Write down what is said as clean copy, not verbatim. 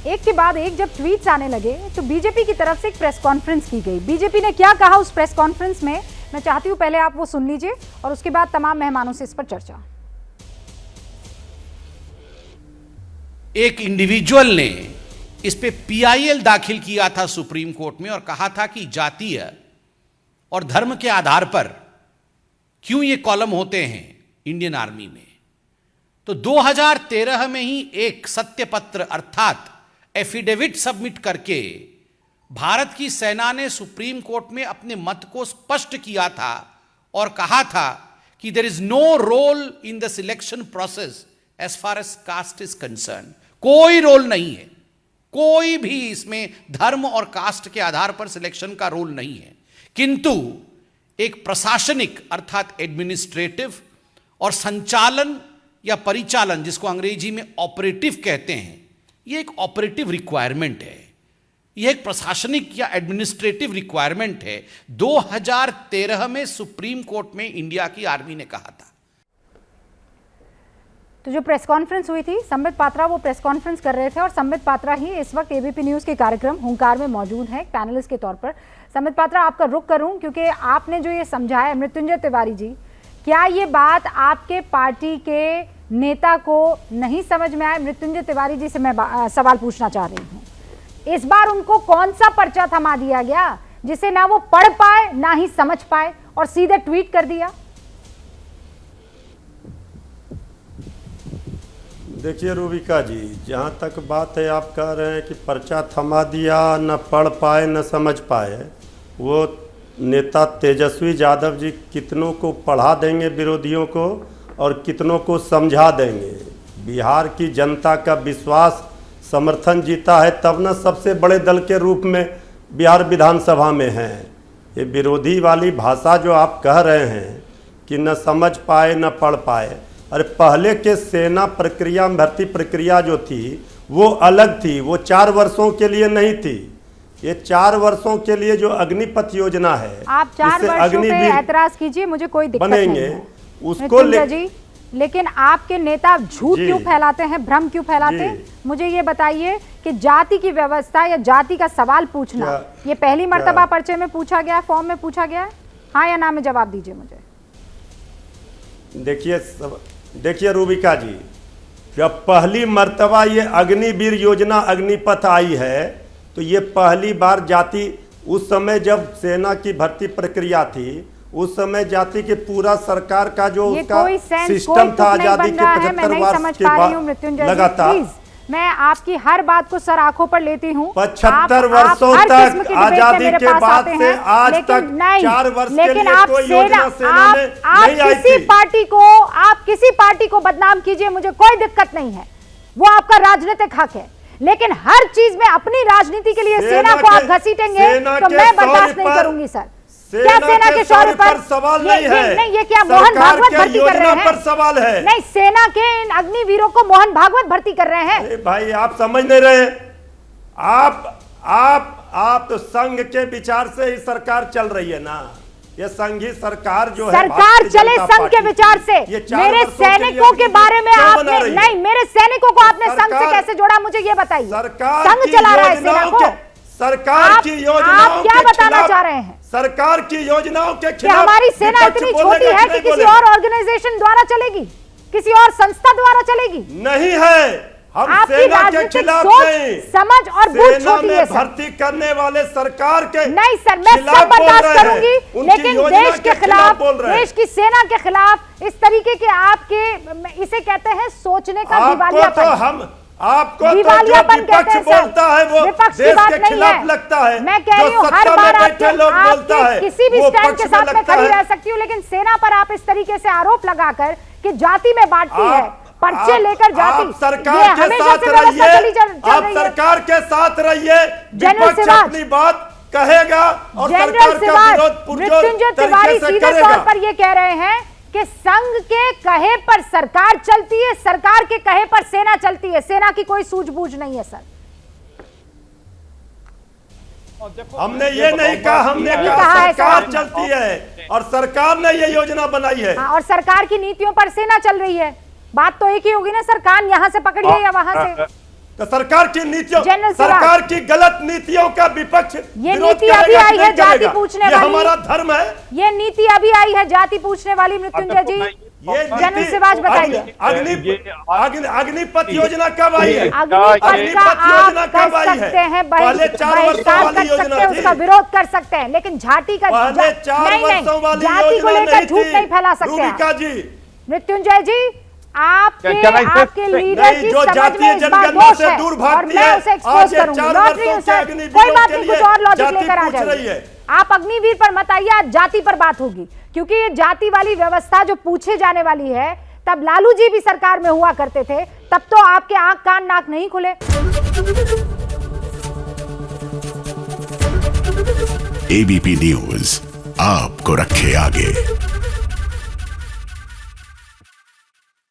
एक के बाद एक जब ट्वीट्स आने लगे तो बीजेपी की तरफ से एक प्रेस कॉन्फ्रेंस की गई। बीजेपी ने क्या कहा उस प्रेस कॉन्फ्रेंस में, मैं चाहती हूं पहले आप वो सुन लीजिए और उसके बाद तमाम मेहमानों से इस पर चर्चा। एक इंडिविजुअल ने इस पे पीआईएल दाखिल किया था सुप्रीम कोर्ट में और कहा था कि जातीय और धर्म के आधार पर क्यों ये कॉलम होते हैं इंडियन आर्मी में। तो 2013 में ही एक सत्य पत्र अर्थात एफिडेविट सबमिट करके भारत की सेना ने सुप्रीम कोर्ट में अपने मत को स्पष्ट किया था और कहा था कि there is no role in the selection process as far as caste is concern. कोई रोल नहीं है, कोई भी इसमें धर्म और कास्ट के आधार पर सिलेक्शन का रोल नहीं है, किंतु एक प्रशासनिक अर्थात एडमिनिस्ट्रेटिव और संचालन या परिचालन, जिसको अंग्रेजी में ऑपरेटिव कहते हैं, यह एक ऑपरेटिव रिक्वायरमेंट है, यह एक प्रशासनिक या एडमिनिस्ट्रेटिव रिक्वायरमेंट है। 2013 में सुप्रीम कोर्ट में इंडिया की आर्मी ने कहा था। तो जो प्रेस कॉन्फ्रेंस हुई थी, संबित पात्रा वो प्रेस कॉन्फ्रेंस कर रहे थे और संबित पात्रा ही इस वक्त एबीपी न्यूज के कार्यक्रम हुंकार में मौजूद हैं पैनलिस्ट के तौर पर। संबित पात्रा, आपका रुख करूं क्योंकि आपने जो ये समझाया मृत्युंजय तिवारी जी, क्या ये बात आपके पार्टी के नेता को नहीं समझ में आए? मृत्युंजय तिवारी जी से मैं सवाल पूछना चाह रही हूँ, इस बार उनको कौन सा पर्चा थमा दिया गया जिसे ना वो पढ़ पाए ना ही समझ पाए और सीधे ट्वीट कर दिया? देखिए रूबिका जी, जहाँ तक बात है आप कह रहे हैं कि पर्चा थमा दिया, न पढ़ पाए न समझ पाए, वो नेता तेजस्वी यादव जी कितनों को पढ़ा देंगे विरोधियों को और कितनों को समझा देंगे। बिहार की जनता का विश्वास समर्थन जीता है तब न सबसे बड़े दल के रूप में बिहार विधानसभा में हैं। ये विरोधी वाली भाषा जो आप कह रहे हैं कि न समझ पाए न पढ़ पाए, अरे पहले के सेना प्रक्रिया भर्ती प्रक्रिया जो थी वो अलग थी, वो 4 वर्षों के लिए नहीं थी। ये 4 वर्षों के लिए जो अग्निपथ योजना है, आप 4 वर्षों पे एतराज कीजिए, मुझे कोई दिक्कत बनेंगे नहीं उसको जी, लेकिन आपके नेता झूठ क्यों फैलाते हैं, भ्रम क्यों फैलाते हैं? मुझे ये बताइए कि जाति की व्यवस्था या जाति का सवाल पूछना ये पहली मर्तबा पर्चे में पूछा गया, फॉर्म में पूछा गया है? हाँ या ना में जवाब दीजिए मुझे। देखिए रूबिका जी, जब पहली मर्तबा ये अग्निवीर योजना अग्निपथ आई है तो ये पहली बार जाति, उस समय जब सेना की भर्ती प्रक्रिया थी उस समय जाति के पूरा सरकार का जो उसका सिस्टम था आजादी के 75 वर्ष के बाद लगातार, मैं आपकी हर बात को सर आंखों पर लेती हूँ। 75 वर्षों तक आजादी के बाद से आज तक 4 वर्ष के लिए कोई योजना सेना में नहीं आई थी। आप किसी पार्टी को बदनाम कीजिए, मुझे कोई दिक्कत नहीं है, वो आपका राजनीतिक हक है, लेकिन हर चीज में अपनी राजनीति के लिए सेना को आप घसीटेंगे तो मैं बर्दाश्त नहीं करूंगी सर। क्या सेना के शौर्य पर सवाल नहीं है? नहीं, ये क्या मोहन भागवत भर्ती कर रहे हैं? पर सवाल है। नहीं, सेना के इन अग्निवीरों को मोहन भागवत भर्ती कर रहे हैं। अरे भाई आप समझ नहीं रहे, आप तो संघ के विचार से ही सरकार चल रही है ना। ये संघी सरकार जो है, सरकार चले संघ के विचार से। मेरे सैनिकों के बारे में आपने नहीं, मेरे सैनिकों को आपने संघ से कैसे जोड़ा, मुझे ये बताइए। संघ चला रहा है सेना को। सरकार की योजनाओं आप क्या बताना चाह रहे हैं? सरकार की योजनाओं के खिलाफ हमारी सेना इतनी छोटी है कि किसी और ऑर्गेनाइजेशन द्वारा चलेगी, किसी और संस्था द्वारा चलेगी? नहीं है, हम सेना के खिलाफ नहीं, समझ और बूझ छोटी है। भर्ती करने वाले सरकार के नहीं सर, मैं सब बर्दाश्त करूंगी, लेकिन देश के खिलाफ, देश की सेना के खिलाफ इस तरीके के आपके, इसे कहते हैं सोचने का दिवालियापन। आपको तो जो विपक्ष बोलता है वो देश के खिलाफ लगता है। मैं कह रही हूँ हर बार आपके किसी भी स्टैंड के साथ मैं खड़ी रह सकती हूँ, लेकिन सेना पर आप इस तरीके से आरोप लगाकर कि जाति में बांटती है, पर्चे लेकर जाति, सरकार के साथ रहिए, आप सरकार के साथ रहिए, विपक्ष अपनी बात कहेगा और सरकार का विरोध मृत्युंजय तिवारी सीधे तौर पर ये कह रहे हैं कि संघ के कहे पर सरकार चलती है, सरकार के कहे पर सेना चलती है, सेना की कोई सूझबूझ नहीं है सर। हमने ये नहीं कहा, हमने कहा सरकार चलती है और सरकार ने ये योजना बनाई है। और सरकार की नीतियों पर सेना चल रही है। बात तो एक ही होगी ना सर, कान यहां से पकड़िए या वहां से। तो सरकार की नीतियों, जनरल सरकार की गलत नीतियों का विपक्ष ये विरोध नीति करेगा अभी कि आई नहीं है जाति करेगा? पूछने ये वाली, हमारा धर्म है। ये नीति अभी आई है जाति पूछने वाली मृत्युंजय जी, ये जनरल सिवाज बताइए। अग्निपथ योजना कब आई है? अग्निपथ का आप कर सकते हैं, बहिष्कार कर सकते हैं, उसका विरोध कर सकते हैं, लेकिन झाटी का पहले 4 वर्षों वाली जाति को योजना लेकर नहीं झूठ थी। नहीं फैला सकते रूबिका आप। जी, मृत्युंजय जी, आपके लीडर नहीं, की जो समझ जातीय में इस बार जनगणना दोष से है दूर और भागती मैं है, उसे आज एक्सपोज ये करूंगी। 4 लौट रही हूं वर्षों के सर, अग्निवीर कोई बात के नहीं, लिए कुछ और लॉजिक जाति लेकर आ पूछ रही जाइए। है। आप अग्निवीर पर मत आइए, आज जाति पर बात होगी, क्योंकि ये जाति वाली व्यवस्था जो पूछे जाने वाली है, तब लालू जी भी सरकार में हुआ करते थे, तब तो आपके आंख कान नाक नहीं खुले। एबीपी न्यूज आपको रखे आगे।